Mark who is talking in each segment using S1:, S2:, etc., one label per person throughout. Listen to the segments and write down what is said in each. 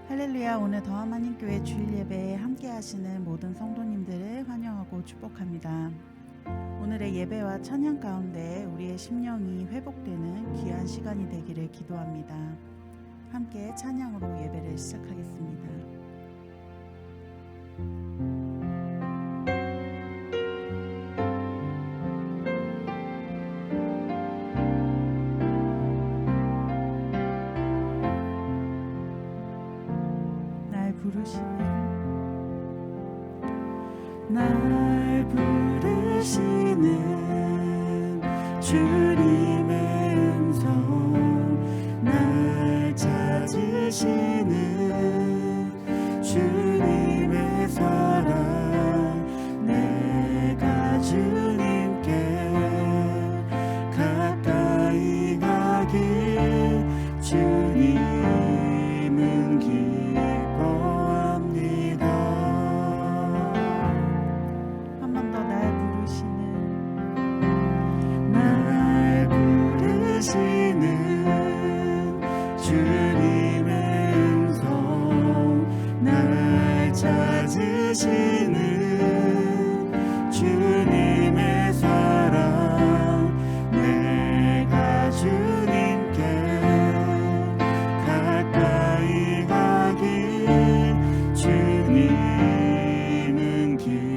S1: 할렐루야. 오늘 더하나님교회 주일 예배에 함께 하시는 모든 성도님들을 환영하고 축복합니다. 오늘의 예배와 찬양 가운데 우리의 심령이 회복되는 귀한 시간이 되기를 기도합니다. 함께 찬양으로 예배를 시작하겠습니다. 날 부르시는 주님의 음성, 날 찾으시는 주님의 사랑, 내가 주님께 가까이 가길 주님은 기뻐합니다. 한 번 더 날 부르시는 주님의 음성, 날 찾으시는 주님의 사랑, 내가 주님께 가까이 가길 주님은 기뻐합니다.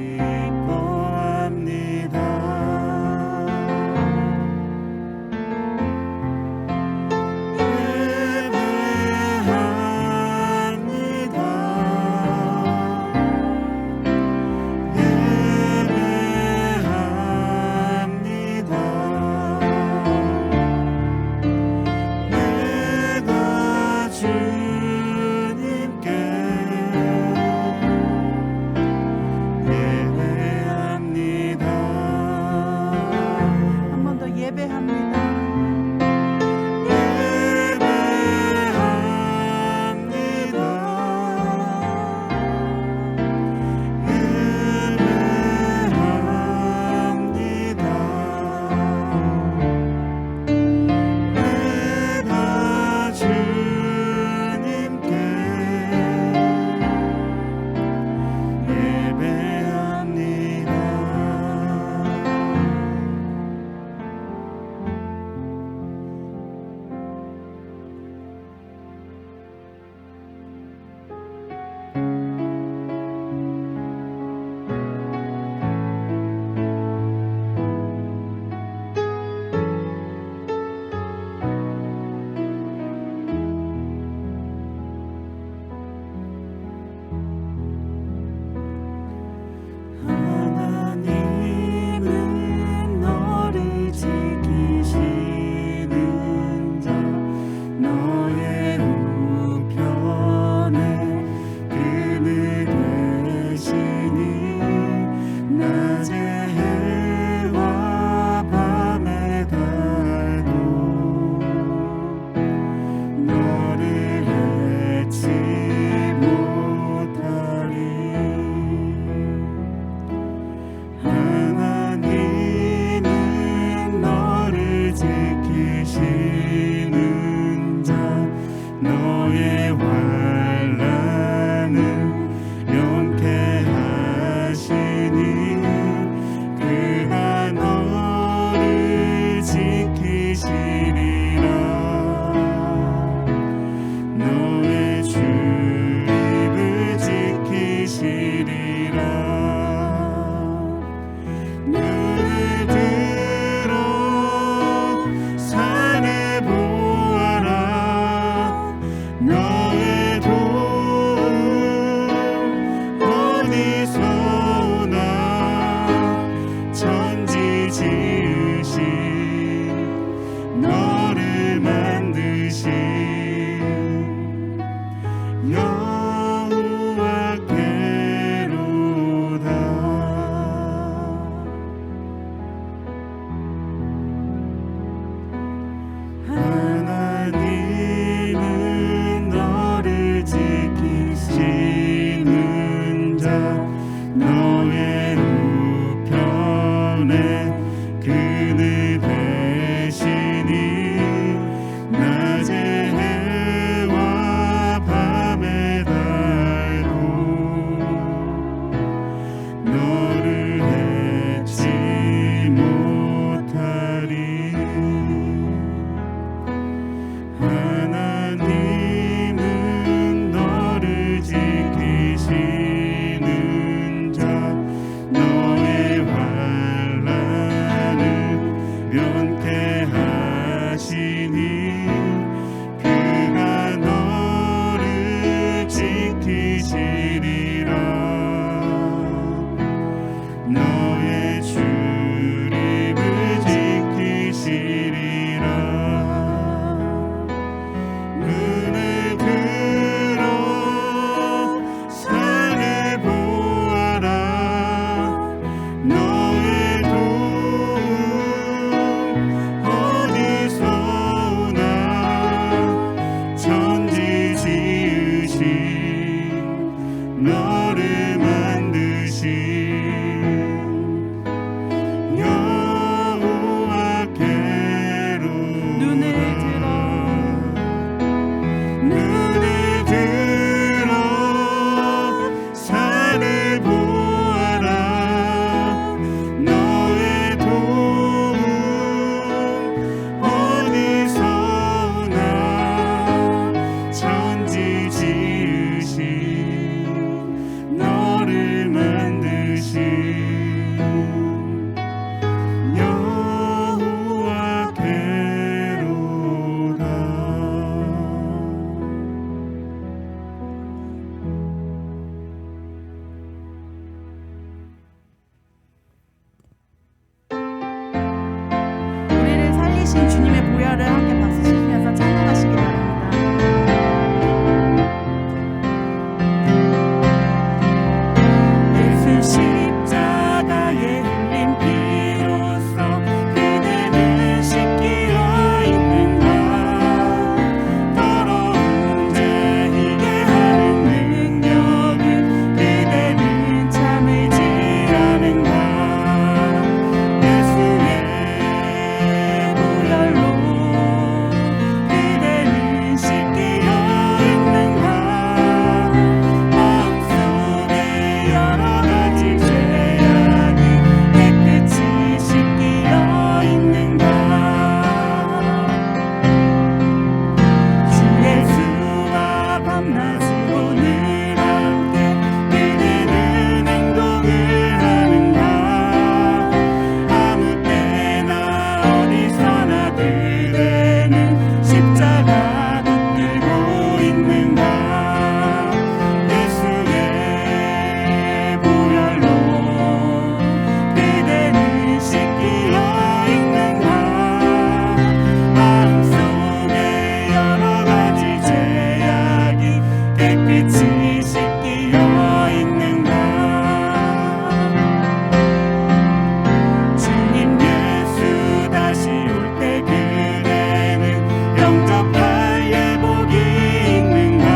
S2: 낮의 해와 밤의 지키시리라. 너의 출입을 지키시리라. 눈을 들어 산을 보아라. 너의 도움 어디서 오나. 천지 지으신 너를 만드신 여호와께로.
S1: 눈을 들어
S2: 산을 보아라. 너의 도움 어디서 오나. 천지 지으신 너를 만드신 여호와께로다.
S1: 우리를 살리신 주님의 보혈을 함께 박수 치면서 찬양하시기 바랍니다. 예수 십자가에 흘린 피로써 그대는 씻기어 있는가. 더러운 죄 희게 하는 능력을 그대는 참을지 않은가. 예수의 보혈로 그대는 씻기어 있는가. 마음속에 여러 가지 죄악이 깨끗이 씻기어 있는가. 주 예수와 밤낮으로 늘 함께 그대는 행동을 하는가. 아무 때나 어디서나 그대는 십자가 붙들고 있는가. 예수의 보혈로 그대는 씻기어 있는가. 마음속에 여러 가지 죄악이 깨끗이 씻기어 있는가. 주님 예수 다시 올 때 그대는 영접할 예복이 있는가.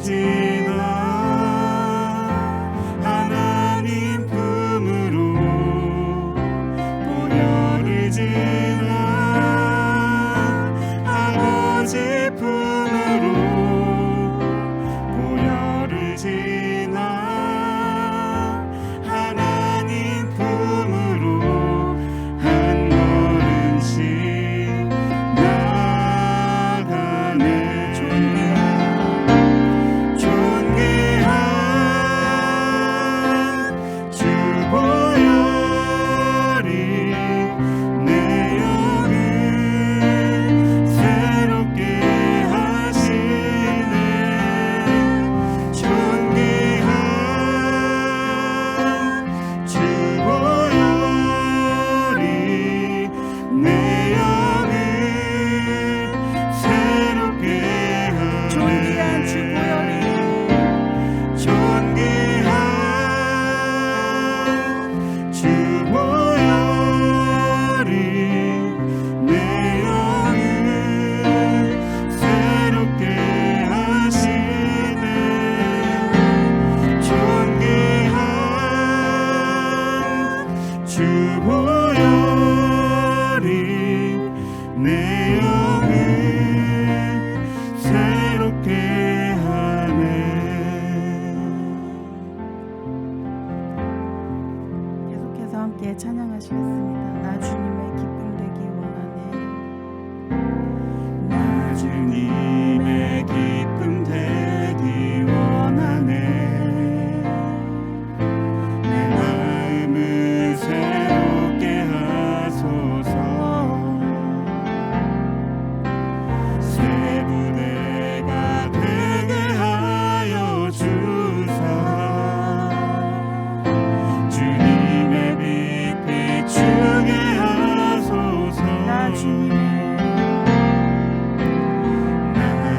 S2: 지나 하나님 품으로 보혈을 지나 아버지 품으로 보혈을 지나 하나님 품으로 한 걸음씩 나가네. 존귀한 주 보혈이 내 영을 새롭게 하시네. 존귀한 주 보혈이 내 영을 새롭게 하네.
S1: 존귀한 주 보혈이
S2: 존귀한 주 보혈이 내 영을 새롭게 하시네. 존귀한 주 보혈이 내 영을 새롭게 하네.
S1: 계속해서 함께 찬양하시겠습니다. 나 주님의 기쁨 되기 원하네.
S2: 나 주님의 기쁨 되기 원하네. 내 마음을 새롭게 하소서. 새 부대가 되게 하여 주사. 주님의 빛 비추게 하소서.
S1: 나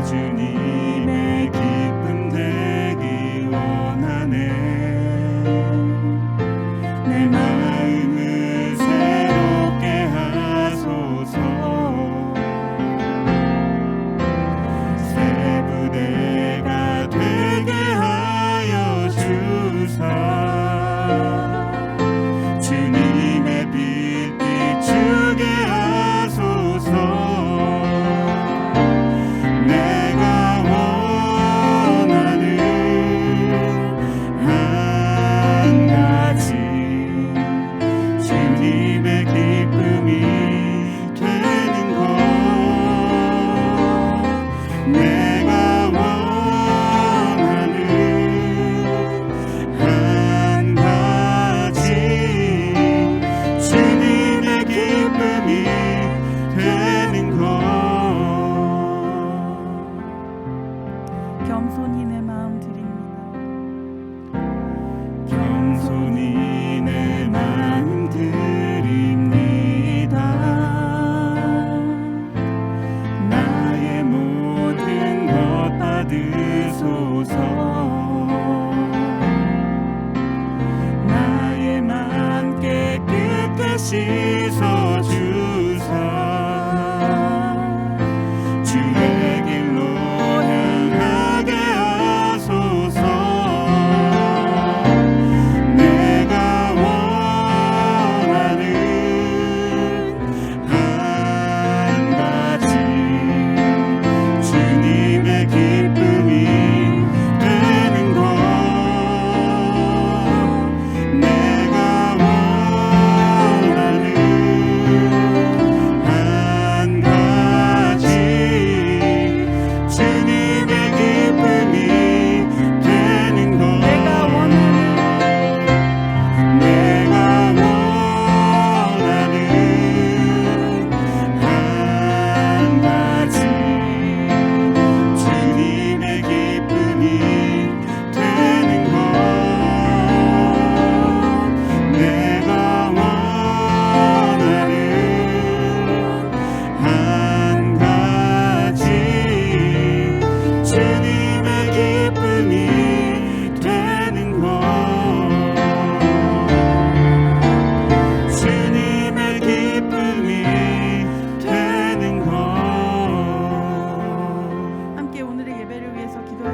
S2: 주님의 기쁨 되기 원하네. 내 마음을 새롭게 하소서. 새 부대가 되게 하여 주사. 주님의 빛 비추게 하소서. 내가 원하는 한 가지 주님의 기쁨이 되는 것. 내가 원하는 한 가지 주님의 기쁨이 되는 것.
S1: 겸손히 내 마음 드립니다.
S2: 겸손히 내 마음 드립니다. 나의 모든 것 받으소서. 나의 맘 깨끗게 씻어주사. 주의 길로 향하게 하소서. 내가 원하는 한 가지 주님의 기쁨이 되는 것. 내가 원하는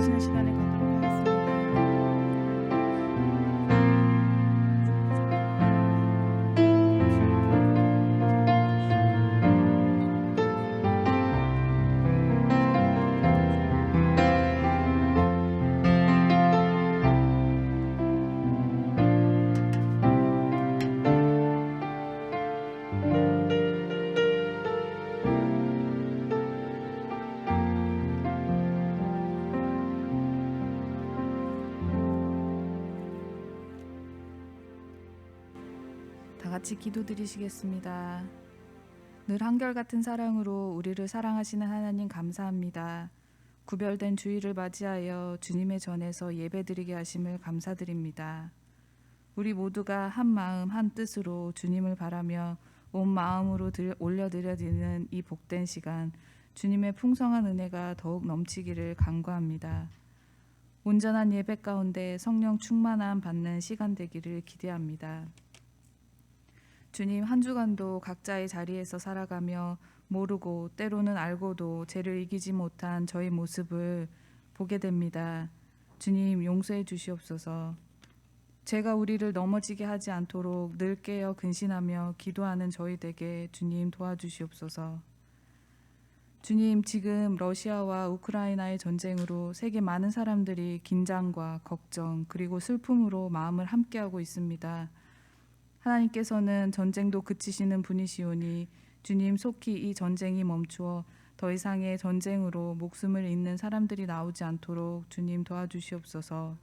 S1: 기도하시는 시간을 갖도록 하겠습니다. 다 같이 기도드리시겠습니다. 늘 한결같은 사랑으로 우리를 사랑하시는 하나님 감사합니다. 구별된 주일을 맞이하여 주님의 전에서 예배드리게 하심을 감사드립니다. 우리 모두가 한 마음 한 뜻으로 주님을 바라며 온 마음으로 올려드려지는 이 복된 시간, 주님의 풍성한 은혜가 더욱 넘치기를 간구합니다. 온전한 예배 가운데 성령 충만함 받는 시간 되기를 기대합니다. 주님, 한 주간도 각자의 자리에서 살아가며 모르고 때로는 알고도 죄를 이기지 못한 저희 모습을 보게 됩니다. 주님, 용서해 주시옵소서. 죄가 우리를 넘어지게 하지 않도록 늘 깨어 근신하며 기도하는 저희에게 주님 도와주시옵소서. 주님, 지금 러시아와 우크라이나의 전쟁으로 세계 많은 사람들이 긴장과 걱정 그리고 슬픔으로 마음을 함께하고 있습니다. 하나님께서는 전쟁도 그치시는 분이시오니 주님, 속히 이 전쟁이 멈추어 더 이상의 전쟁으로 목숨을 잃는 사람들이 나오지 않도록 주님 도와주시옵소서.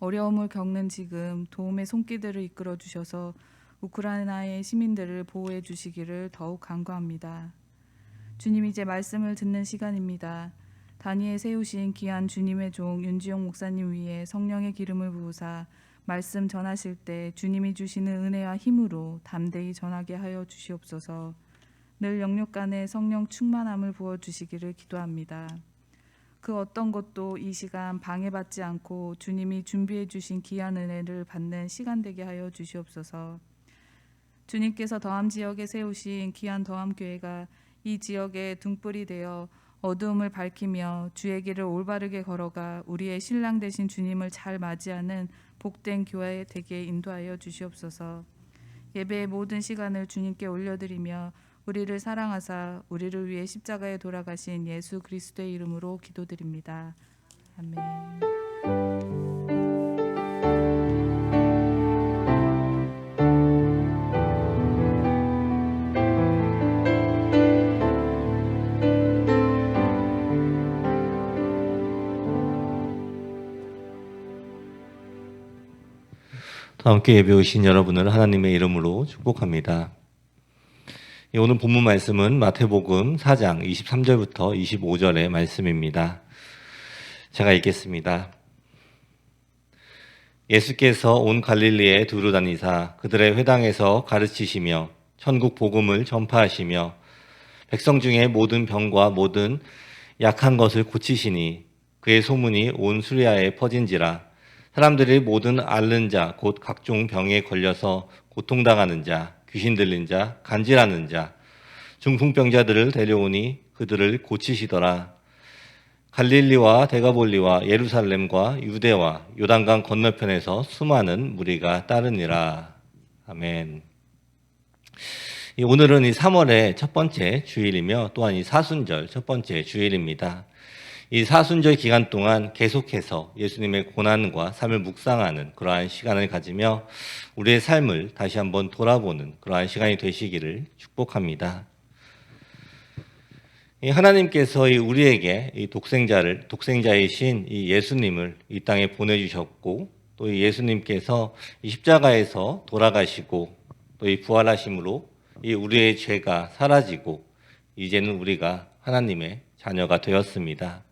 S1: 어려움을 겪는 지금 도움의 손길들을 이끌어 주셔서 우크라이나의 시민들을 보호해 주시기를 더욱 간구합니다. 주님, 이제 말씀을 듣는 시간입니다. 단위에 세우신 귀한 주님의 종 윤지용 목사님 위에 성령의 기름을 부으사 말씀 전하실 때 주님이 주시는 은혜와 힘으로 담대히 전하게 하여 주시옵소서. 늘 영육 간에 성령 충만함을 부어주시기를 기도합니다. 그 어떤 것도 이 시간 방해받지 않고 주님이 준비해 주신 귀한 은혜를 받는 시간 되게 하여 주시옵소서. 주님께서 더함 지역에 세우신 귀한 더함교회가 이 지역의 등불이 되어 어두움을 밝히며 주의 길을 올바르게 걸어가 우리의 신랑 되신 주님을 잘 맞이하는 복된 교회 되게 인도하여 주시옵소서. 예배의 모든 시간을 주님께 올려드리며 우리를 사랑하사 우리를 위해 십자가에 돌아가신 예수 그리스도의 이름으로 기도드립니다. 아멘.
S3: 함께 예배 오신 여러분을 하나님의 이름으로 축복합니다. 오늘 본문 말씀은 마태복음 4장 23절부터 25절의 말씀입니다. 제가 읽겠습니다. 예수께서 온 갈릴리에 두루 다니사 그들의 회당에서 가르치시며 천국 복음을 전파하시며 백성 중에 모든 병과 모든 약한 것을 고치시니 그의 소문이 온 수리아에 퍼진지라. 사람들이 모든 앓는 자, 곧 각종 병에 걸려서 고통당하는 자, 귀신 들린 자, 간질하는 자, 중풍병자들을 데려오니 그들을 고치시더라. 갈릴리와 데가볼리와 예루살렘과 유대와 요단강 건너편에서 수많은 무리가 따르니라. 아멘. 오늘은 이 3월의 첫 번째 주일이며 또한 이 사순절 첫 번째 주일입니다. 이 사순절 기간 동안 계속해서 예수님의 고난과 삶을 묵상하는 그러한 시간을 가지며 우리의 삶을 다시 한번 돌아보는 그러한 시간이 되시기를 축복합니다. 하나님께서 우리에게 이 독생자이신 이 예수님을 이 땅에 보내주셨고 또 이 예수님께서 이 십자가에서 돌아가시고 또 이 부활하심으로 이 우리의 죄가 사라지고 이제는 우리가 하나님의 자녀가 되었습니다.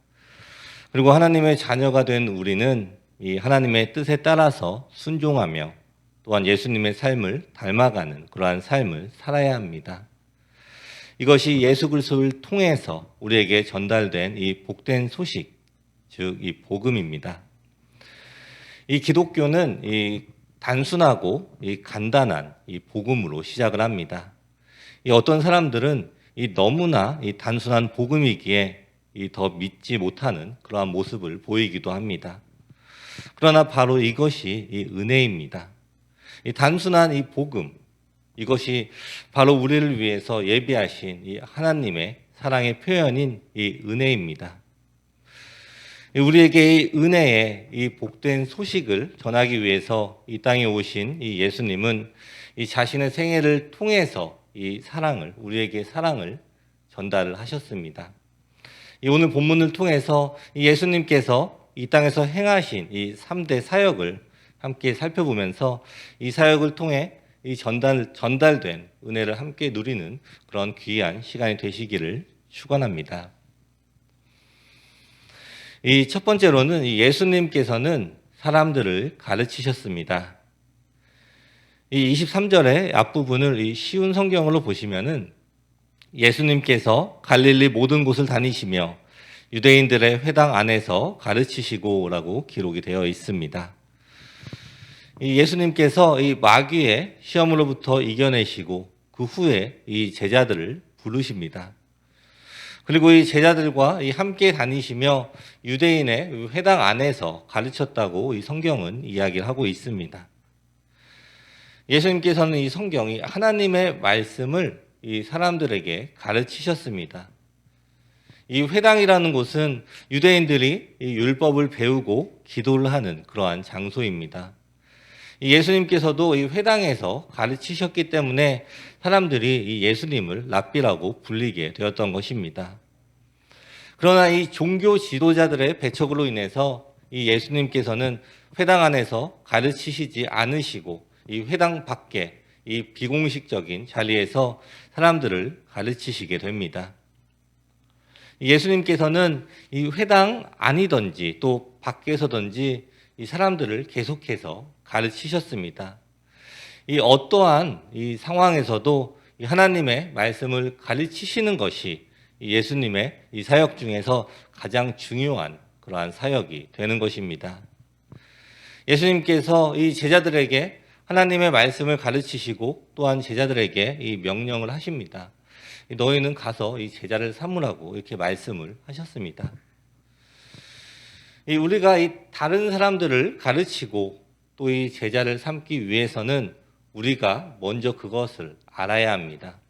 S3: 그리고 하나님의 자녀가 된 우리는 이 하나님의 뜻에 따라서 순종하며 또한 예수님의 삶을 닮아가는 그러한 삶을 살아야 합니다. 이것이 예수 그리스도를 통해서 우리에게 전달된 이 복된 소식, 즉 이 복음입니다. 이 기독교는 이 단순하고 이 간단한 이 복음으로 시작을 합니다. 이 어떤 사람들은 이 너무나 이 단순한 복음이기에 더 믿지 못하는 그러한 모습을 보이기도 합니다. 그러나 바로 이것이 이 은혜입니다. 이 단순한 이 복음, 이것이 바로 우리를 위해서 예비하신 이 하나님의 사랑의 표현인 이 은혜입니다. 우리에게 이 은혜의 이 복된 소식을 전하기 위해서 이 땅에 오신 이 예수님은 이 자신의 생애를 통해서 이 사랑을, 우리에게 사랑을 전달을 하셨습니다. 이 오늘 본문을 통해서 이 예수님께서 이 땅에서 행하신 이 3대 사역을 함께 살펴보면서 이 사역을 통해 이 전달된 은혜를 함께 누리는 그런 귀한 시간이 되시기를 축원합니다. 이 첫 번째로는 이 예수님께서는 사람들을 가르치셨습니다. 이 23절의 앞부분을 이 쉬운 성경으로 보시면은 예수님께서 갈릴리 모든 곳을 다니시며 유대인들의 회당 안에서 가르치시고라고 기록이 되어 있습니다. 이 예수님께서 이 마귀의 시험으로부터 이겨내시고 그 후에 이 제자들을 부르십니다. 그리고 이 제자들과 이 함께 다니시며 유대인의 회당 안에서 가르쳤다고 이 성경은 이야기를 하고 있습니다. 예수님께서는 이 성경이 하나님의 말씀을 이 사람들에게 가르치셨습니다. 이 회당이라는 곳은 유대인들이 이 율법을 배우고 기도를 하는 그러한 장소입니다. 예수님께서도 이 회당에서 가르치셨기 때문에 사람들이 이 예수님을 랍비라고 불리게 되었던 것입니다. 그러나 이 종교 지도자들의 배척으로 인해서 이 예수님께서는 회당 안에서 가르치시지 않으시고 이 회당 밖에 이 비공식적인 자리에서 사람들을 가르치시게 됩니다. 예수님께서는 이 회당 안이든지 또 밖에서든지 이 사람들을 계속해서 가르치셨습니다. 이 어떠한 이 상황에서도 이 하나님의 말씀을 가르치시는 것이 예수님의 이 사역 중에서 가장 중요한 그러한 사역이 되는 것입니다. 예수님께서 이 제자들에게 하나님의 말씀을 가르치시고 또한 제자들에게 이 명령을 하십니다. 너희는 가서 이 제자를 삼으라고 이렇게 말씀을 하셨습니다. 우리가 이 다른 사람들을 가르치고 또 이 제자를 삼기 위해서는 우리가 먼저 그것을 알아야 합니다.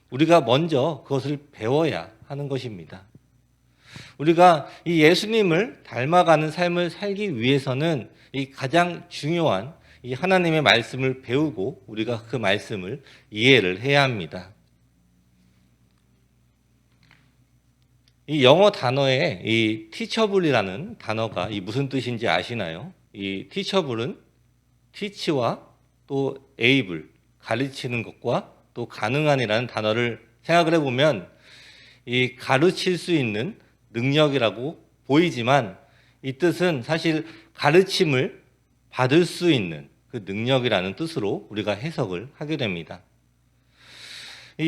S3: 우리가 먼저 그것을 배워야 하는 것입니다. 우리가 이 예수님을 닮아가는 삶을 살기 위해서는 이 가장 중요한 이 하나님의 말씀을 배우고 우리가 그 말씀을 이해를 해야 합니다. 이 영어 단어에 이 teachable이라는 단어가 이 무슨 뜻인지 아시나요? 이 teachable은 teach와 또 able, 가르치는 것과 또 가능한이라는 단어를 생각을 해보면 이 가르칠 수 있는 능력이라고 보이지만 이 뜻은 사실 가르침을 받을 수 있는 그 능력이라는 뜻으로 우리가 해석을 하게 됩니다.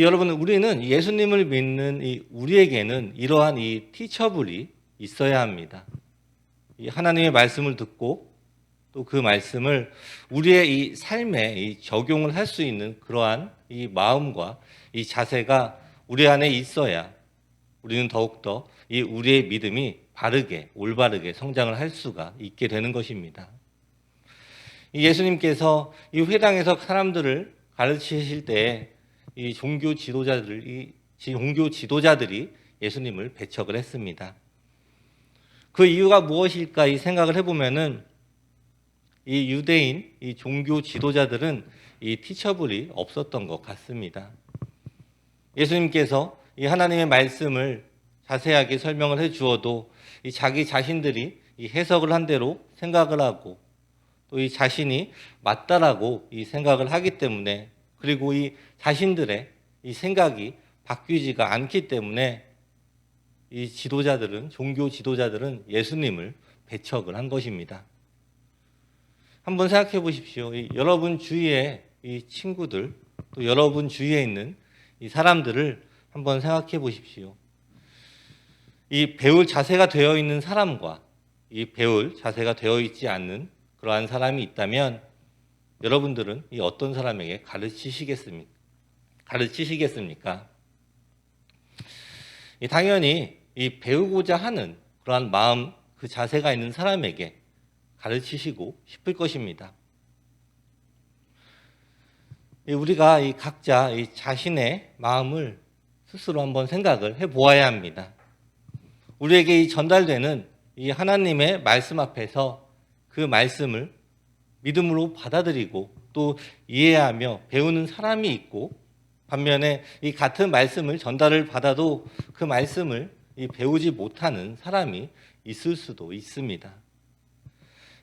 S3: 여러분, 우리는 예수님을 믿는 우리에게는 이러한 이 teachable이 있어야 합니다. 이 하나님의 말씀을 듣고 또 그 말씀을 우리의 이 삶에 적용을 할 수 있는 그러한 이 마음과 이 자세가 우리 안에 있어야 우리는 더욱더 이 우리의 믿음이 바르게, 올바르게 성장을 할 수가 있게 되는 것입니다. 예수님께서 이 회당에서 사람들을 가르치실 때 이 종교 지도자들이 예수님을 배척을 했습니다. 그 이유가 무엇일까 이 생각을 해보면은 이 유대인, 이 종교 지도자들은 이 티처블이 없었던 것 같습니다. 예수님께서 이 하나님의 말씀을 자세하게 설명을 해 주어도 이 자기 자신들이 이 해석을 한 대로 생각을 하고 또 이 자신이 맞다라고 이 생각을 하기 때문에 그리고 이 자신들의 이 생각이 바뀌지가 않기 때문에 이 지도자들은, 종교 지도자들은 예수님을 배척을 한 것입니다. 한번 생각해 보십시오. 여러분 주위에 이 친구들, 또 여러분 주위에 있는 이 사람들을 한번 생각해 보십시오. 이 배울 자세가 되어 있는 사람과 이 배울 자세가 되어 있지 않는 그러한 사람이 있다면 여러분들은 이 어떤 사람에게 가르치시겠습니까? 당연히 이 배우고자 하는 그러한 마음, 그 자세가 있는 사람에게 가르치시고 싶을 것입니다. 우리가 이 각자 이 자신의 마음을 스스로 한번 생각을 해보아야 합니다. 우리에게 이 전달되는 이 하나님의 말씀 앞에서 그 말씀을 믿음으로 받아들이고 또 이해하며 배우는 사람이 있고, 반면에 이 같은 말씀을 전달을 받아도 그 말씀을 배우지 못하는 사람이 있을 수도 있습니다.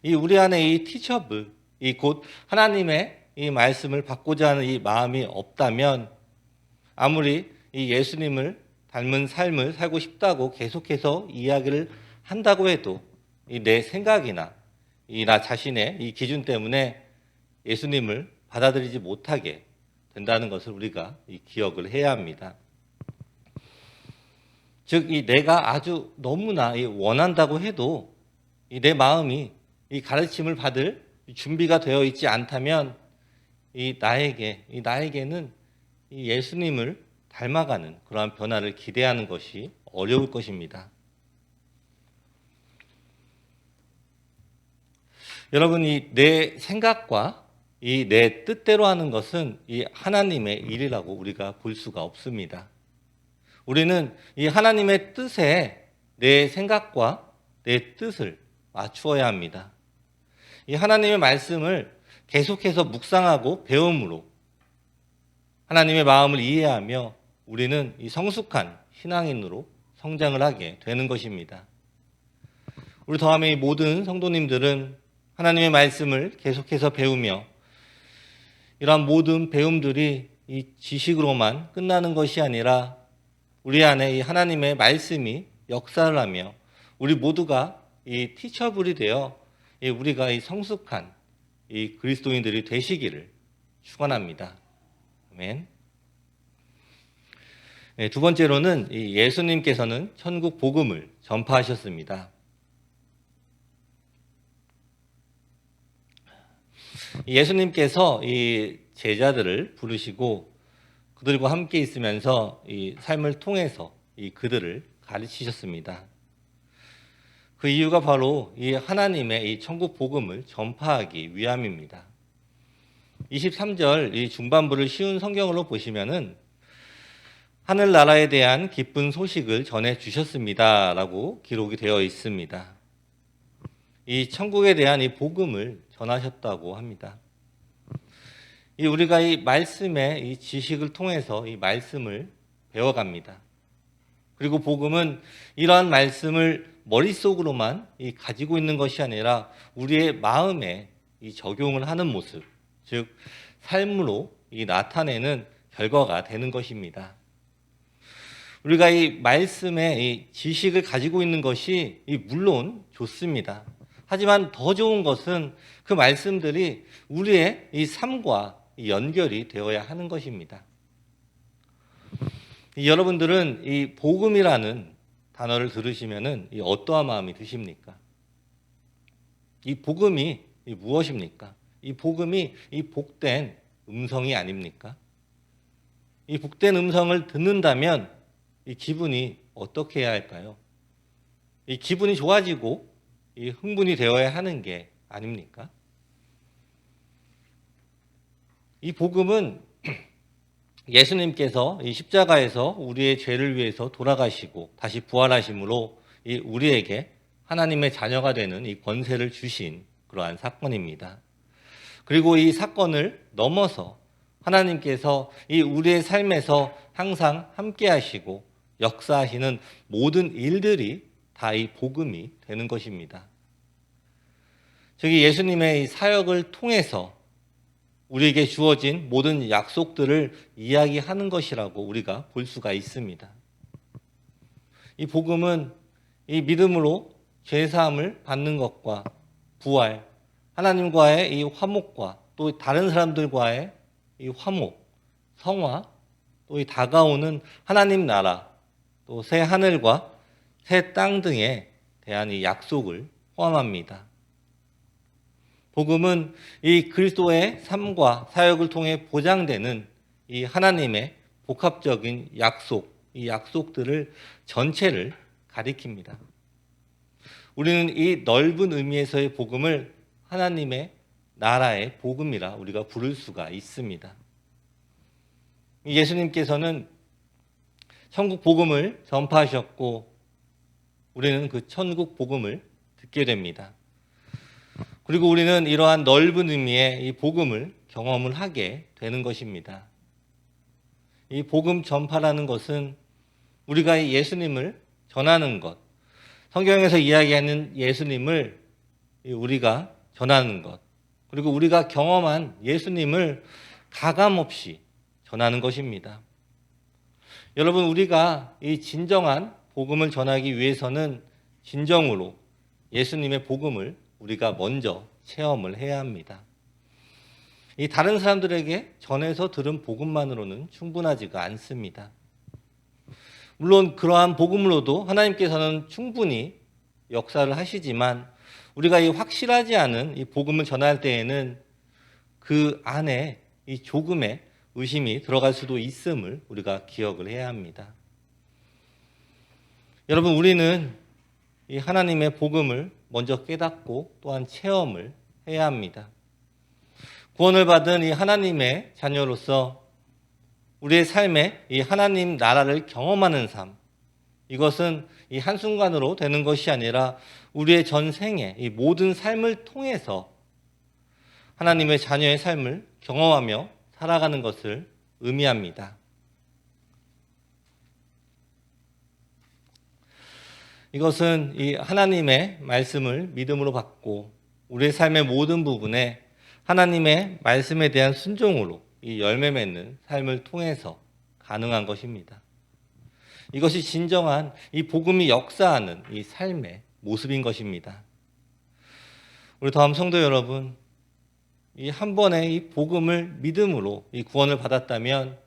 S3: 이 우리 안에 이 티처블, 이 곧 하나님의 이 말씀을 받고자 하는 이 마음이 없다면, 아무리 이 예수님을 닮은 삶을 살고 싶다고 계속해서 이야기를 한다고 해도 이 내 생각이나 이 나 자신의 이 기준 때문에 예수님을 받아들이지 못하게 된다는 것을 우리가 이 기억을 해야 합니다. 즉, 이 내가 아주 너무나 원한다고 해도 이 내 마음이 이 가르침을 받을 준비가 되어 있지 않다면 나에게는 이 예수님을 닮아가는 그러한 변화를 기대하는 것이 어려울 것입니다. 여러분, 이 내 생각과 이 내 뜻대로 하는 것은 이 하나님의 일이라고 우리가 볼 수가 없습니다. 우리는 이 하나님의 뜻에 내 생각과 내 뜻을 맞추어야 합니다. 이 하나님의 말씀을 계속해서 묵상하고 배움으로 하나님의 마음을 이해하며 우리는 이 성숙한 신앙인으로 성장을 하게 되는 것입니다. 우리 더함의 모든 성도님들은 하나님의 말씀을 계속해서 배우며, 이러한 모든 배움들이 이 지식으로만 끝나는 것이 아니라 우리 안에 이 하나님의 말씀이 역사를 하며 우리 모두가 이 티처블이 되어 우리가 이 성숙한 이 그리스도인들이 되시기를 축원합니다. 아멘. 두 번째로는 이 예수님께서는 천국 복음을 전파하셨습니다. 예수님께서 이 제자들을 부르시고 그들과 함께 있으면서 이 삶을 통해서 이 그들을 가르치셨습니다. 그 이유가 바로 이 하나님의 이 천국 복음을 전파하기 위함입니다. 23절 이 중반부를 쉬운 성경으로 보시면은 하늘나라에 대한 기쁜 소식을 전해 주셨습니다라고 기록이 되어 있습니다. 이 천국에 대한 이 복음을 전하셨다고 합니다. 우리가 이 말씀의 이 지식을 통해서 이 말씀을 배워갑니다. 그리고 복음은 이러한 말씀을 머릿속으로만 가지고 있는 것이 아니라 우리의 마음에 적용을 하는 모습, 즉 삶으로 나타내는 결과가 되는 것입니다. 우리가 이 말씀의 지식을 가지고 있는 것이 물론 좋습니다. 하지만 더 좋은 것은 그 말씀들이 우리의 이 삶과 연결이 되어야 하는 것입니다. 여러분들은 이 복음이라는 단어를 들으시면은 어떠한 마음이 드십니까? 이 복음이 무엇입니까? 이 복음이 이 복된 음성이 아닙니까? 이 복된 음성을 듣는다면 이 기분이 어떻게 해야 할까요? 이 기분이 좋아지고 이 흥분이 되어야 하는 게 아닙니까? 이 복음은 예수님께서 이 십자가에서 우리의 죄를 위해서 돌아가시고 다시 부활하심으로 우리에게 하나님의 자녀가 되는 이 권세를 주신 그러한 사건입니다. 그리고 이 사건을 넘어서 하나님께서 우리의 삶에서 항상 함께 하시고 역사하시는 모든 일들이 다 이 복음이 되는 것입니다. 즉 예수님의 이 사역을 통해서 우리에게 주어진 모든 약속들을 이야기하는 것이라고 우리가 볼 수가 있습니다. 이 복음은 이 믿음으로 죄사함을 받는 것과 부활, 하나님과의 이 화목과 또 다른 사람들과의 이 화목, 성화, 또 이 다가오는 하나님 나라, 또 새 하늘과 새 땅 등에 대한 이 약속을 포함합니다. 복음은 이 그리스도의 삶과 사역을 통해 보장되는 이 하나님의 복합적인 약속, 이 약속들을 전체를 가리킵니다. 우리는 이 넓은 의미에서의 복음을 하나님의 나라의 복음이라 우리가 부를 수가 있습니다. 예수님께서는 천국 복음을 전파하셨고 우리는 그 천국 복음을 듣게 됩니다. 그리고 우리는 이러한 넓은 의미의 이 복음을 경험을 하게 되는 것입니다. 이 복음 전파라는 것은 우리가 이 예수님을 전하는 것, 성경에서 이야기하는 예수님을 우리가 전하는 것, 그리고 우리가 경험한 예수님을 가감없이 전하는 것입니다. 여러분, 우리가 이 진정한 복음을 전하기 위해서는 진정으로 예수님의 복음을 우리가 먼저 체험을 해야 합니다. 이 다른 사람들에게 전해서 들은 복음만으로는 충분하지가 않습니다. 물론 그러한 복음으로도 하나님께서는 충분히 역사를 하시지만 우리가 이 확실하지 않은 이 복음을 전할 때에는 그 안에 이 조금의 의심이 들어갈 수도 있음을 우리가 기억을 해야 합니다. 여러분, 우리는 이 하나님의 복음을 먼저 깨닫고 또한 체험을 해야 합니다. 구원을 받은 이 하나님의 자녀로서 우리의 삶에 이 하나님 나라를 경험하는 삶, 이것은 이 한순간으로 되는 것이 아니라 우리의 전생에 이 모든 삶을 통해서 하나님의 자녀의 삶을 경험하며 살아가는 것을 의미합니다. 이것은 이 하나님의 말씀을 믿음으로 받고 우리의 삶의 모든 부분에 하나님의 말씀에 대한 순종으로 이 열매 맺는 삶을 통해서 가능한 것입니다. 이것이 진정한 이 복음이 역사하는 이 삶의 모습인 것입니다. 우리 다음 성도 여러분, 이 한 번의 이 복음을 믿음으로 이 구원을 받았다면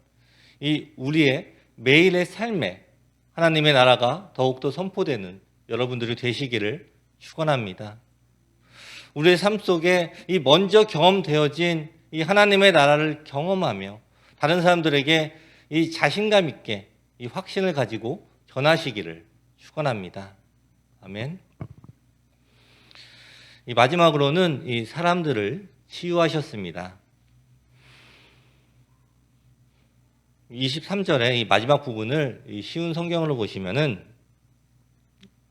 S3: 이 우리의 매일의 삶에 하나님의 나라가 더욱더 선포되는 여러분들이 되시기를 축원합니다. 우리의 삶 속에 이 먼저 경험되어진 이 하나님의 나라를 경험하며 다른 사람들에게 이 자신감 있게 이 확신을 가지고 전하시기를 축원합니다. 아멘. 이 마지막으로는 이 사람들을 치유하셨습니다. 23절의 이 마지막 부분을 이 쉬운 성경으로 보시면은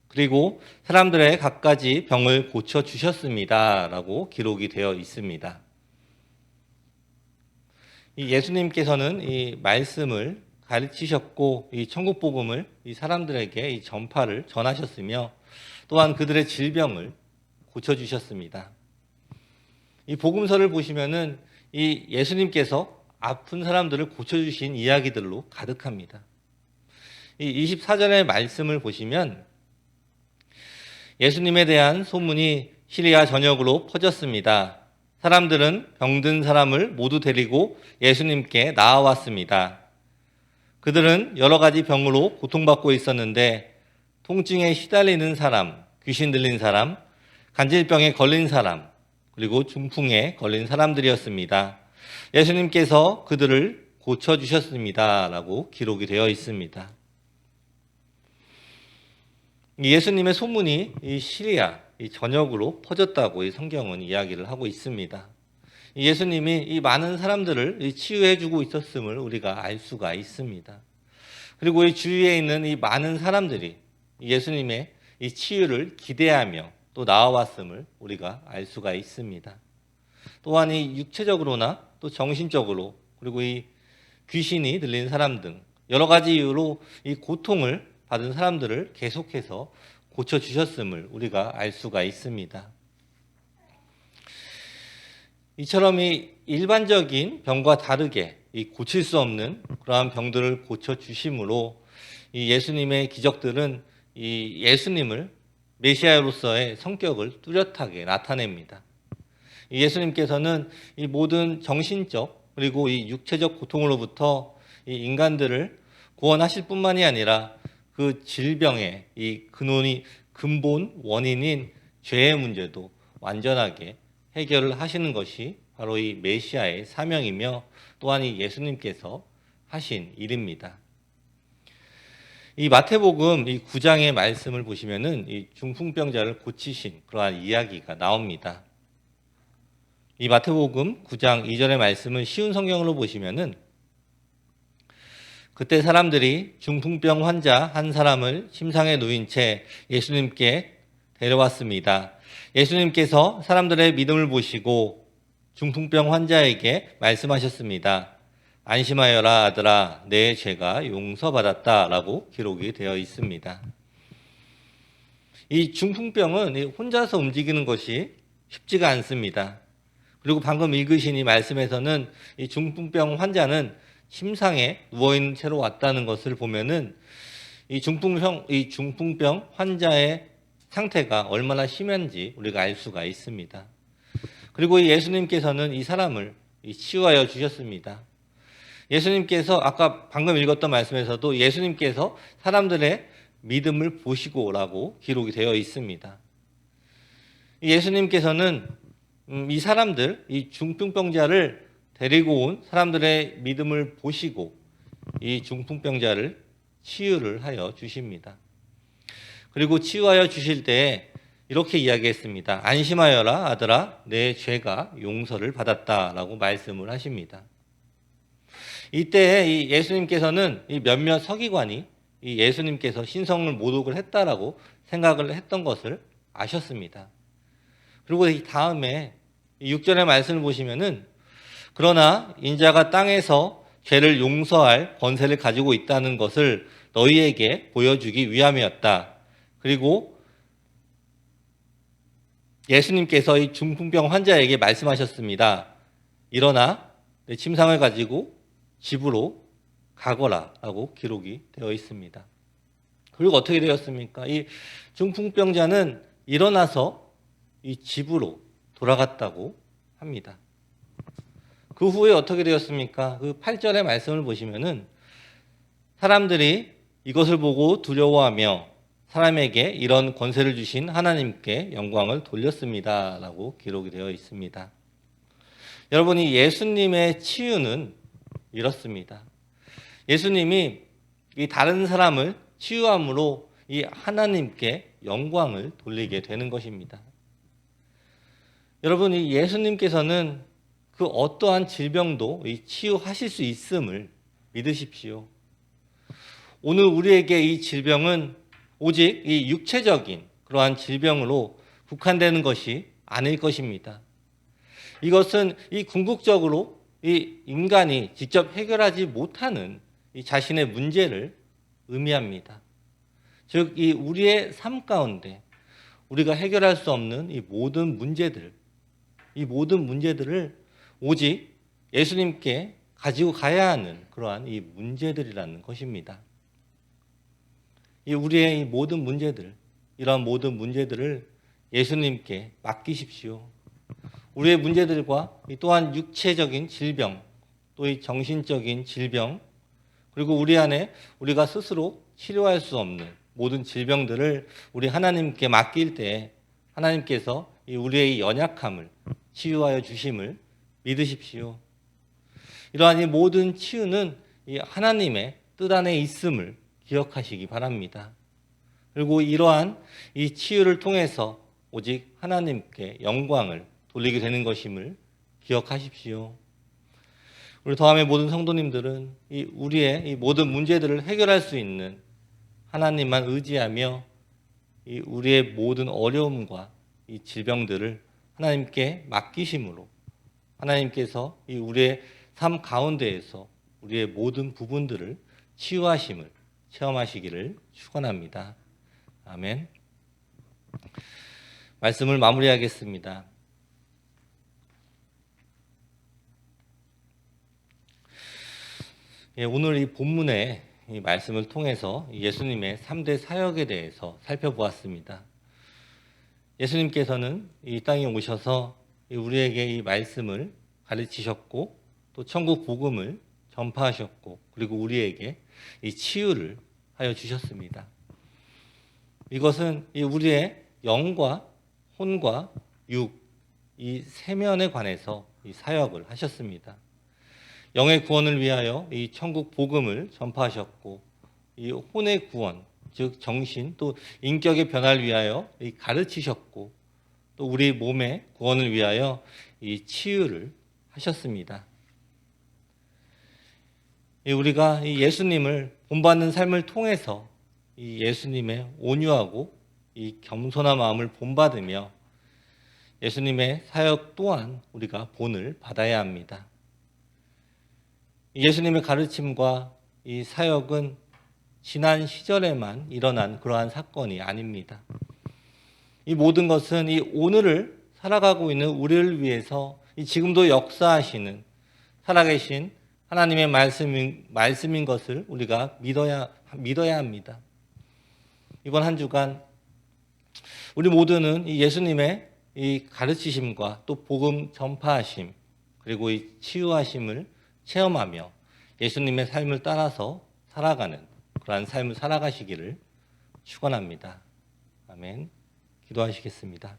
S3: 그리고 사람들의 갖가지 병을 고쳐 주셨습니다 라고 기록이 되어 있습니다. 이 예수님께서는 이 말씀을 가르치셨고 이 천국 복음을 이 사람들에게 이 전파를 전하셨으며 또한 그들의 질병을 고쳐 주셨습니다. 이 복음서를 보시면은 이 예수님께서 아픈 사람들을 고쳐주신 이야기들로 가득합니다. 이 24절의 말씀을 보시면 예수님에 대한 소문이 시리아 전역으로 퍼졌습니다. 사람들은 병든 사람을 모두 데리고 예수님께 나아왔습니다. 그들은 여러 가지 병으로 고통받고 있었는데 통증에 시달리는 사람, 귀신 들린 사람, 간질병에 걸린 사람, 그리고 중풍에 걸린 사람들이었습니다. 예수님께서 그들을 고쳐주셨습니다 라고 기록이 되어 있습니다. 예수님의 소문이 이 시리아 이 전역으로 퍼졌다고 이 성경은 이야기를 하고 있습니다. 예수님이 이 많은 사람들을 치유해주고 있었음을 우리가 알 수가 있습니다. 그리고 이 주위에 있는 이 많은 사람들이 예수님의 이 치유를 기대하며 또 나와왔음을 우리가 알 수가 있습니다. 또한 이 육체적으로나 또 정신적으로 그리고 이 귀신이 들린 사람 등 여러 가지 이유로 이 고통을 받은 사람들을 계속해서 고쳐주셨음을 우리가 알 수가 있습니다. 이처럼 이 일반적인 병과 다르게 이 고칠 수 없는 그러한 병들을 고쳐주심으로 이 예수님의 기적들은 이 예수님을 메시아로서의 성격을 뚜렷하게 나타냅니다. 예수님께서는 이 모든 정신적 그리고 이 육체적 고통으로부터 이 인간들을 구원하실 뿐만이 아니라 그 질병의 이 근본 원인인 죄의 문제도 완전하게 해결을 하시는 것이 바로 이 메시아의 사명이며 또한 이 예수님께서 하신 일입니다. 이 마태복음 이 9장의 말씀을 보시면은 이 중풍병자를 고치신 그러한 이야기가 나옵니다. 이 마태복음 9장 2절의 말씀은 쉬운 성경으로 보시면은 그때 사람들이 중풍병 환자 한 사람을 침상에 누인 채 예수님께 데려왔습니다. 예수님께서 사람들의 믿음을 보시고 중풍병 환자에게 말씀하셨습니다. 안심하여라 아들아, 내 죄가 용서받았다라고 기록이 되어 있습니다. 이 중풍병은 혼자서 움직이는 것이 쉽지가 않습니다. 그리고 방금 읽으신 이 말씀에서는 이 중풍병 환자는 침상에 누워있는 채로 왔다는 것을 보면은 이 중풍병 환자의 상태가 얼마나 심한지 우리가 알 수가 있습니다. 그리고 이 예수님께서는 이 사람을 치유하여 주셨습니다. 예수님께서 아까 방금 읽었던 말씀에서도 예수님께서 사람들의 믿음을 보시고라고 기록이 되어 있습니다. 예수님께서는 이 사람들, 이 중풍병자를 데리고 온 사람들의 믿음을 보시고 이 중풍병자를 치유를 하여 주십니다. 그리고 치유하여 주실 때 이렇게 이야기했습니다. 안심하여라 아들아, 내 죄가 용서를 받았다라고 말씀을 하십니다. 이때 이 예수님께서는 이 몇몇 서기관이 이 예수님께서 신성을 모독을 했다라고 생각을 했던 것을 아셨습니다. 그리고 이 다음에 6절의 말씀을 보시면은 그러나 인자가 땅에서 죄를 용서할 권세를 가지고 있다는 것을 너희에게 보여주기 위함이었다. 그리고 예수님께서 이 중풍병 환자에게 말씀하셨습니다. 일어나 내 침상을 가지고 집으로 가거라 라고 기록이 되어 있습니다. 그리고 어떻게 되었습니까? 이 중풍병자는 일어나서 이 집으로 돌아갔다고 합니다. 그 후에 어떻게 되었습니까? 그 8절의 말씀을 보시면은 사람들이 이것을 보고 두려워하며 사람에게 이런 권세를 주신 하나님께 영광을 돌렸습니다 라고 기록이 되어 있습니다. 여러분이 예수님의 치유는 이렇습니다. 예수님이 이 다른 사람을 치유함으로 이 하나님께 영광을 돌리게 되는 것입니다. 여러분, 이 예수님께서는 그 어떠한 질병도 치유하실 수 있음을 믿으십시오. 오늘 우리에게 이 질병은 오직 이 육체적인 그러한 질병으로 국한되는 것이 아닐 것입니다. 이것은 이 궁극적으로 이 인간이 직접 해결하지 못하는 이 자신의 문제를 의미합니다. 즉, 이 우리의 삶 가운데 우리가 해결할 수 없는 이 모든 문제들을 오직 예수님께 가지고 가야 하는 그러한 이 문제들이라는 것입니다. 이 우리의 이 모든 문제들, 이러한 모든 문제들을 예수님께 맡기십시오. 우리의 문제들과 또한 육체적인 질병, 또 이 정신적인 질병, 그리고 우리 안에 우리가 스스로 치료할 수 없는 모든 질병들을 우리 하나님께 맡길 때 하나님께서 우리의 이 연약함을 치유하여 주심을 믿으십시오. 이러한 이 모든 치유는 이 하나님의 뜻 안에 있음을 기억하시기 바랍니다. 그리고 이러한 이 치유를 통해서 오직 하나님께 영광을 돌리게 되는 것임을 기억하십시오. 우리 더함의 모든 성도님들은 우리의 이 모든 문제들을 해결할 수 있는 하나님만 의지하며 우리의 모든 어려움과 이 질병들을 하나님께 맡기심으로 하나님께서 우리의 삶 가운데에서 우리의 모든 부분들을 치유하심을 체험하시기를 축원합니다. 아멘. 말씀을 마무리하겠습니다. 오늘 이 본문의 이 말씀을 통해서 예수님의 3대 사역에 대해서 살펴보았습니다. 예수님께서는 이 땅에 오셔서 우리에게 이 말씀을 가르치셨고 또 천국 복음을 전파하셨고 그리고 우리에게 이 치유를 하여 주셨습니다. 이것은 우리의 영과 혼과 육, 이 세면에 관해서 이 사역을 하셨습니다. 영의 구원을 위하여 이 천국 복음을 전파하셨고 이 혼의 구원, 즉 정신 또 인격의 변화를 위하여 가르치셨고 또 우리 몸의 구원을 위하여 이 치유를 하셨습니다. 우리가 이 예수님을 본받는 삶을 통해서 이 예수님의 온유하고 이 겸손한 마음을 본받으며 예수님의 사역 또한 우리가 본을 받아야 합니다. 예수님의 가르침과 이 사역은 지난 시절에만 일어난 그러한 사건이 아닙니다. 이 모든 것은 이 오늘을 살아가고 있는 우리를 위해서 이 지금도 역사하시는 살아계신 하나님의 말씀인 것을 우리가 믿어야 합니다. 이번 한 주간 우리 모두는 이 예수님의 이 가르치심과 또 복음 전파하심 그리고 이 치유하심을 체험하며 예수님의 삶을 따라서 살아가는 그러한 삶을 살아가시기를 축원합니다. 아멘. 기도하시겠습니다.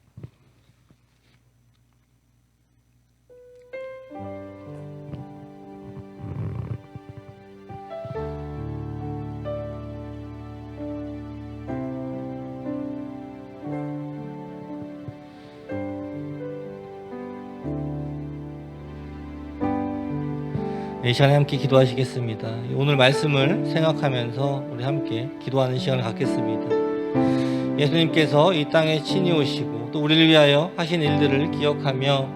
S3: 이 시간에 함께 기도하시겠습니다. 오늘 말씀을 생각하면서 우리 함께 기도하는 시간을 갖겠습니다. 예수님께서 이 땅에 친히 오시고 또 우리를 위하여 하신 일들을 기억하며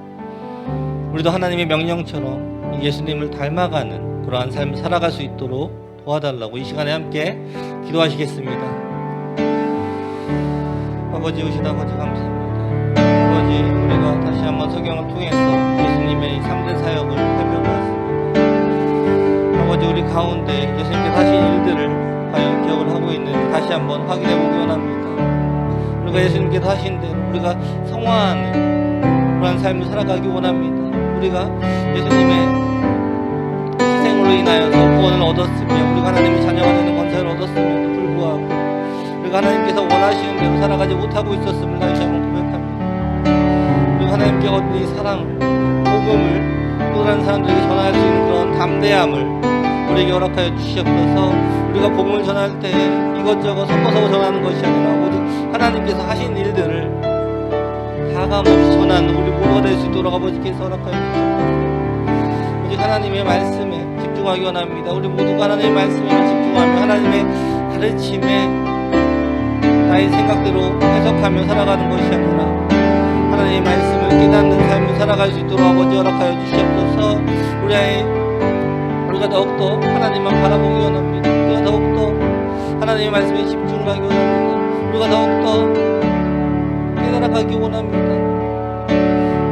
S3: 우리도 하나님의 명령처럼 예수님을 닮아가는 그러한 삶을 살아갈 수 있도록 도와달라고 이 시간에 함께 기도하시겠습니다. 아버지 오신 아버지 감사합니다. 아버지 우리가 다시 한번 성경을 통해서 예수님의 3대 사역을 살펴보았습니다. 아버지 우리 가운데 예수님께서 하신 일들을 과연 기억을 하고 있는지 다시 한번 확인해 보기 원합니다. 우리가 예수님께서 하신 대로 우리가 성화하는 그러한 삶을 살아가기 원합니다. 우리가 예수님의 희생으로 인하여서 구원을 얻었으며 우리가 하나님의 자녀가 되는 권세를 얻었음에도 불구하고 우리가 하나님께서 원하시는 대로 살아가지 못하고 있었음을 다시 한번 고백합니다. 우리가 하나님께 얻은 이 사랑, 복음을 또 다른 사람들에게 전할 수 있는 그런 담대함을 우리에게 허락하여 주시옵소서. 우리가 복음을 전할 때 이것저것 섞어서 전하는 것이 아니라 오직 하나님께서 하신 일들을 가감없이 전하는 우리 모두가 될 수 있도록 아버지께서 허락하여 주시옵소서. 오직 하나님의 말씀에 집중하기 원합니다. 우리 모두가 하나님의 말씀에 집중하며 하나님의 가르침에 나의 생각대로 해석하며 살아가는 것이 아니라 하나님의 말씀을 깨닫는 삶을 살아갈 수 있도록 아버지 허락하여 주시옵소서. 우리가 더욱더 하나님만 바라보기 원합니다. 우리가 더욱더 하나님의 말씀에 집중을 하기 원합니다. 우리가 더욱더 깨달아가기 원합니다.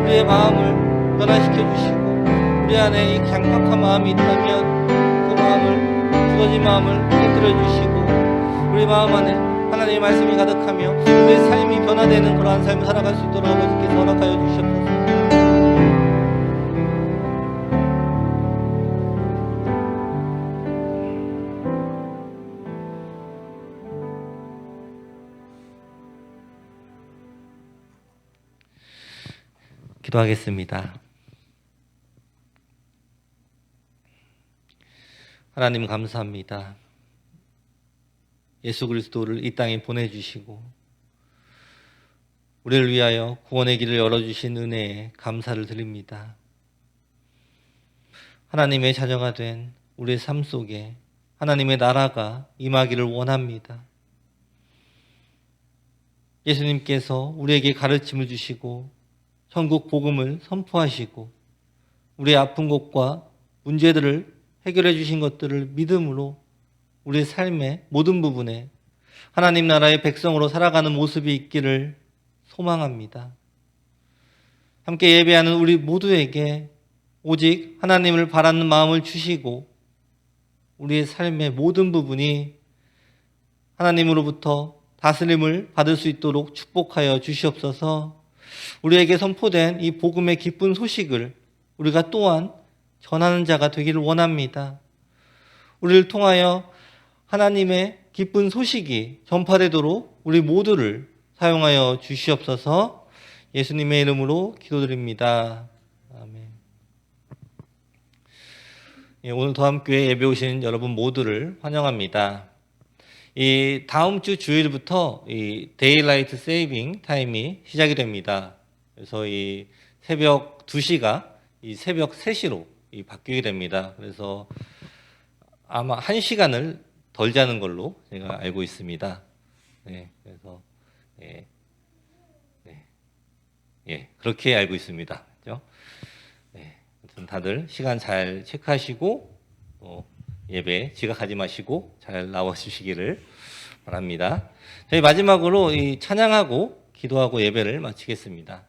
S3: 우리의 마음을 변화시켜 주시고 우리 안에 이 강팍한 마음이 있다면 그 마음을 굳어진 마음을 깨뜨려 주시고 우리 마음 안에 하나님의 말씀이 가득하며 우리의 삶이 변화되는 그러한 삶을 살아갈 수 있도록 아버지께서 허락하여 주시옵소서. 기도하겠습니다. 하나님 감사합니다. 예수 그리스도를 이 땅에 보내주시고 우리를 위하여 구원의 길을 열어주신 은혜에 감사를 드립니다. 하나님의 자녀가 된 우리의 삶 속에 하나님의 나라가 임하기를 원합니다. 예수님께서 우리에게 가르침을 주시고 천국 복음을 선포하시고 우리의 아픈 곳과 문제들을 해결해 주신 것들을 믿음으로 우리의 삶의 모든 부분에 하나님 나라의 백성으로 살아가는 모습이 있기를 소망합니다. 함께 예배하는 우리 모두에게 오직 하나님을 바라는 마음을 주시고 우리의 삶의 모든 부분이 하나님으로부터 다스림을 받을 수 있도록 축복하여 주시옵소서. 우리에게 선포된 이 복음의 기쁜 소식을 우리가 또한 전하는 자가 되기를 원합니다. 우리를 통하여 하나님의 기쁜 소식이 전파되도록 우리 모두를 사용하여 주시옵소서. 예수님의 이름으로 기도드립니다. 아멘. 오늘 더함교회 예배 오신 여러분 모두를 환영합니다. 이 다음 주 주일부터 이 데일라이트 세이빙 타임이 시작이 됩니다. 그래서 이 새벽 2시가 이 새벽 3시로 바뀌게 됩니다. 그래서 아마 1시간을 덜 자는 걸로 제가 알고 있습니다. 네, 그래서 그렇게 알고 있습니다. 그렇죠? 네, 아무튼 다들 시간 잘 체크하시고 예배 지각하지 마시고 잘 나와 주시기를 바랍니다. 저희 마지막으로 이 찬양하고 기도하고 예배를 마치겠습니다.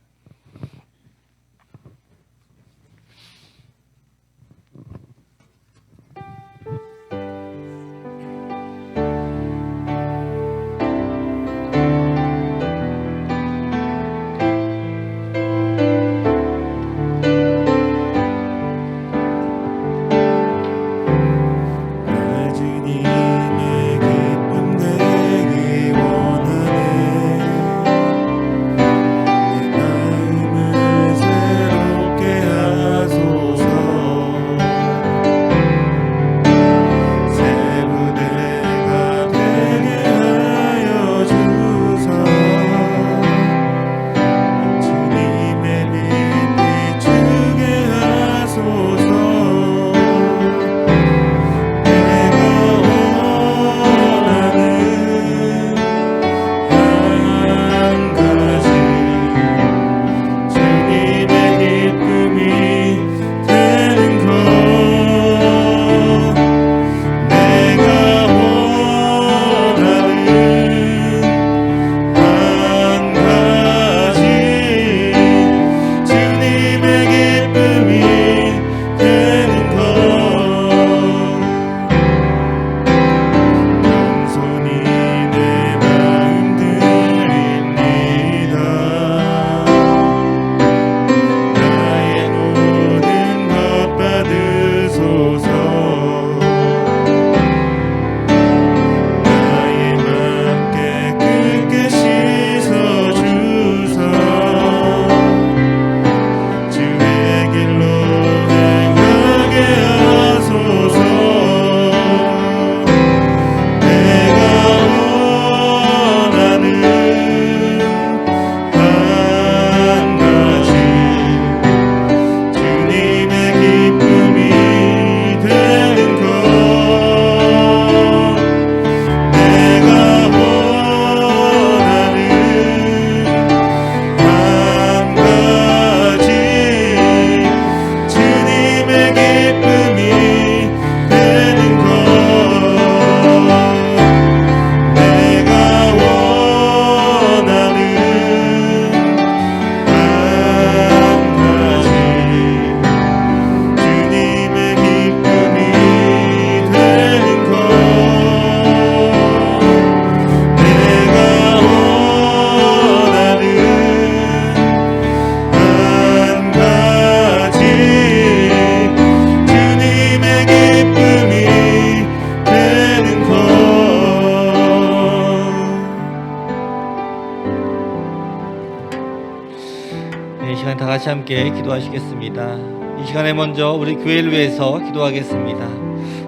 S3: 같이 함께 기도하시겠습니다. 이 시간에 먼저 우리 교회를 위해서 기도하겠습니다.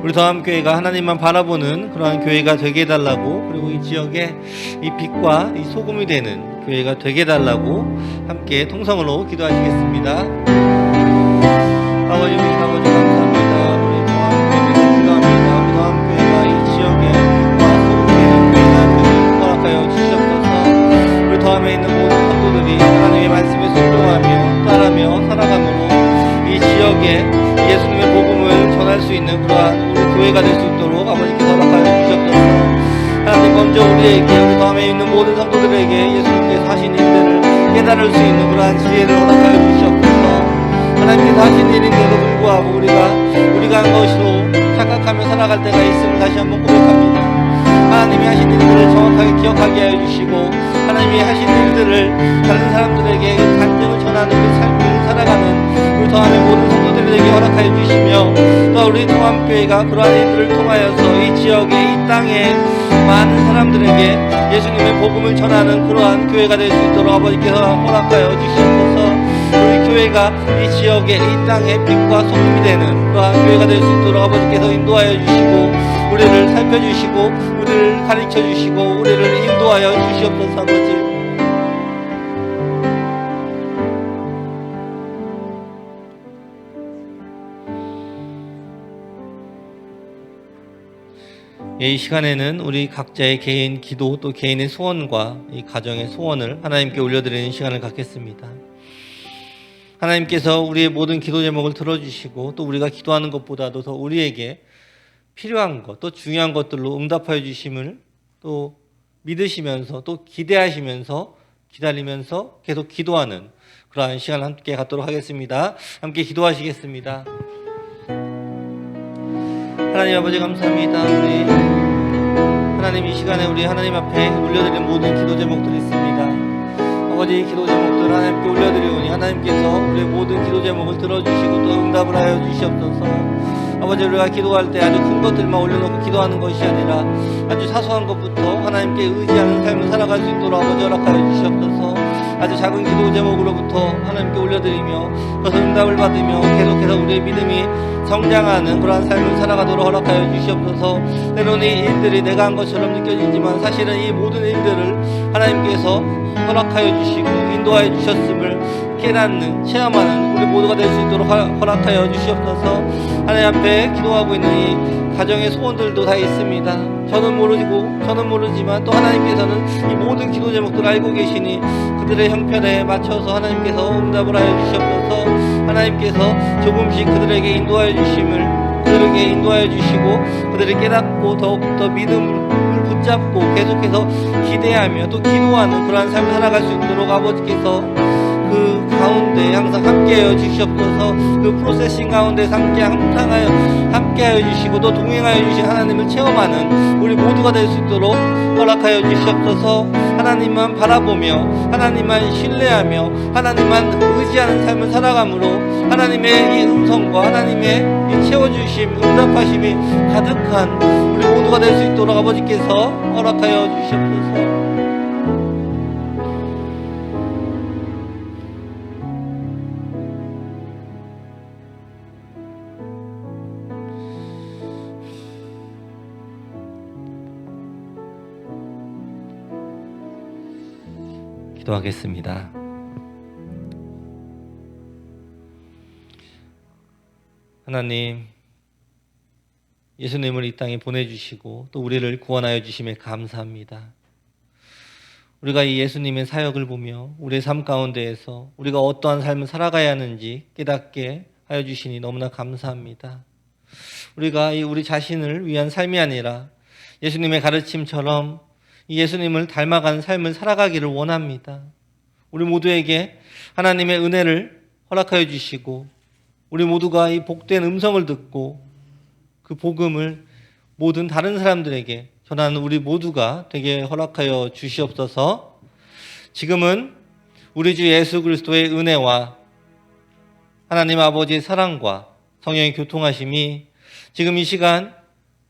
S3: 우리 더함교회가 하나님만 바라보는 그러한 교회가 되게 해달라고, 그리고 이 지역에 이 빛과 이 소금이 되는 교회가 되게 해달라고 함께 통성으로 기도하시겠습니다. 아버지, 우리 아버지 감사합니다. 우리 더함교회를 기도합니다. 우리 더함교회가 이 지역에 빛과 소금이 되는 교회가 되길 허락하여 주시옵소서. 우리 더함에 있는 모든 성도들이 하나님의 말씀에 순종하며 따라며 살아감으로 이 지역에 예수님의 복음을 전할 수 있는 그러한 우리 교회가 될 수 있도록 아버지께서 허락하여 주시옵소서. 하나님, 먼저 우리 다음에 있는 모든 성도들에게 예수님께서 하신 일들을 깨달을 수 있는 그러한 지혜를 허락하여 주시옵소서. 하나님께서 하신 일인데도 불구하고 우리가 한 것으로 착각하며 살아갈 때가 있음을 다시 한번 고백합니다. 하나님이 하신 일들을 정확하게 기억하게 하여 주시고, 하나님이 하신 일들을 다른 사람들에게 간증을 전하는 그 삶을 살아가는 우리 더함의 모든 성도들에게 허락하여 주시며, 또 우리 더함교회가 그러한 일들을 통하여서 이 지역에, 이 땅에 많은 사람들에게 예수님의 복음을 전하는 그러한 교회가 될 수 있도록 아버지께서 허락하여 주시옵소서. 우리 교회가 이 지역에, 이 땅에 빛과 소금이 되는 그러한 교회가 될 수 있도록 아버지께서 인도하여 주시고, 우리를 살펴주시고 우리를 우리를 가르쳐 주시고 우리를 인도하여 주시옵소서. 아버지, 이 시간에는 우리 각자의 개인 기도 또 개인의 소원과 이 가정의 소원을 하나님께 올려드리는 시간을 갖겠습니다. 하나님께서 우리의 모든 기도 제목을 들어주시고 또 우리가 기도하는 것보다도 더 우리에게 필요한 것 또 중요한 것들로 응답하여 주심을 또 믿으시면서 또 기대하시면서 기다리면서 계속 기도하는 그러한 시간을 함께 갖도록 하겠습니다. 함께 기도하시겠습니다. 하나님 아버지 감사합니다. 우리 하나님 이 시간에 우리 하나님 앞에 올려드린 모든 기도 제목들이 있습니다. 아버지 기도 제목들 하나님께 올려드리오니 하나님께서 우리의 모든 기도 제목을 들어주시고 또 응답을 하여 주시옵소서. 아버지 우리가 기도할 때 아주 큰 것들만 올려놓고 기도하는 것이 아니라 아주 사소한 것부터 하나님께 의지하는 삶을 살아갈 수 있도록 아버지 허락하여 주시옵소서. 아주 작은 기도 제목으로부터 하나님께 올려드리며 그것을 응답을 받으며 계속해서 우리의 믿음이 성장하는 그러한 삶을 살아가도록 허락하여 주시옵소서. 때로는 이 일들이 내가 한 것처럼 느껴지지만 사실은 이 모든 일들을 하나님께서 허락하여 주시고 인도하여 주셨음을 깨닫는 체험하는 우리 모두가 될 수 있도록 허락하여 주시옵소서. 하나님 앞에 기도하고 있는 이 가정의 소원들도 다 있습니다. 저는 모르지만 또 하나님께서는 이 모든 기도 제목들을 알고 계시니 그들의 형편에 맞춰서 하나님께서 응답을 하여 주시옵소서. 하나님께서 조금씩 그들에게 인도하여 주심을 그들에게 인도하여 주시고 그들을 깨닫고 더욱더 믿음을 붙잡고 계속해서 기대하며 또 기도하는 그러한 삶을 살아갈 수 있도록 아버지께서 그 가운데 항상 함께하여 주시옵소서. 그 프로세싱 가운데 함께하여 주시고 또 동행하여 주신 하나님을 체험하는 우리 모두가 될 수 있도록 허락하여 주시옵소서. 하나님만 바라보며 하나님만 신뢰하며 하나님만 의지하는 삶을 살아감으로 하나님의 이 음성과 하나님의 이 채워주심 응답하심이 가득한 우리 모두가 될 수 있도록 아버지께서 허락하여 주시옵소서. 기도하겠습니다. 하나님, 예수님을 이 땅에 보내주시고 또 우리를 구원하여 주심에 감사합니다. 우리가 이 예수님의 사역을 보며 우리의 삶 가운데에서 우리가 어떠한 삶을 살아가야 하는지 깨닫게 하여 주시니 너무나 감사합니다. 우리가 우리 자신을 위한 삶이 아니라 예수님의 가르침처럼 이 예수님을 닮아가는 삶을 살아가기를 원합니다. 우리 모두에게 하나님의 은혜를 허락하여 주시고 우리 모두가 이 복된 음성을 듣고 그 복음을 모든 다른 사람들에게 전하는 우리 모두가 되게 허락하여 주시옵소서. 지금은 우리 주 예수 그리스도의 은혜와 하나님 아버지의 사랑과 성령의 교통하심이 지금 이 시간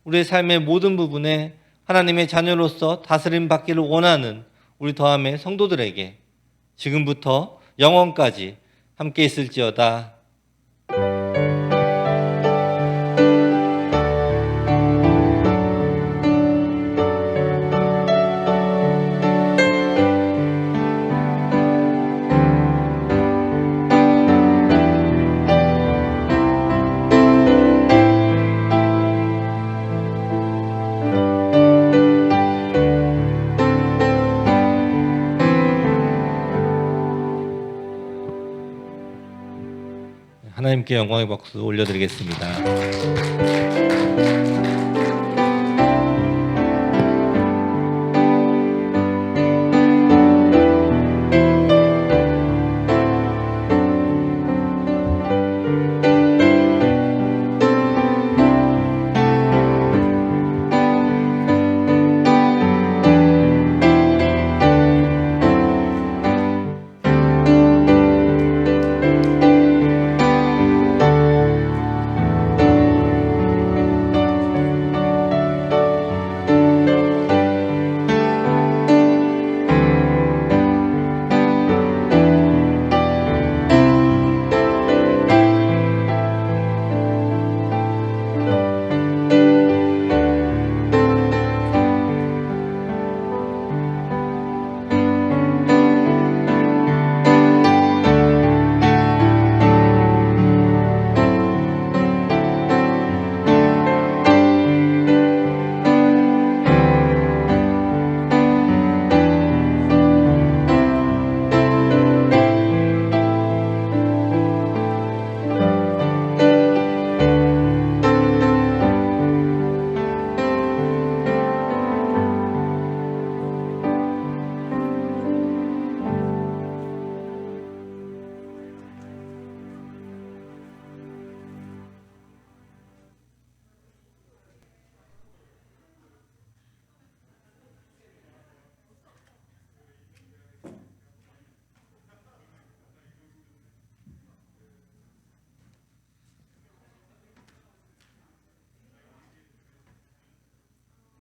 S3: 우리의 삶의 모든 부분에 하나님의 자녀로서 다스림 받기를 원하는 우리 더함의 성도들에게 지금부터 영원까지 함께 있을지어다. 하나님께 영광의 박수 올려드리겠습니다.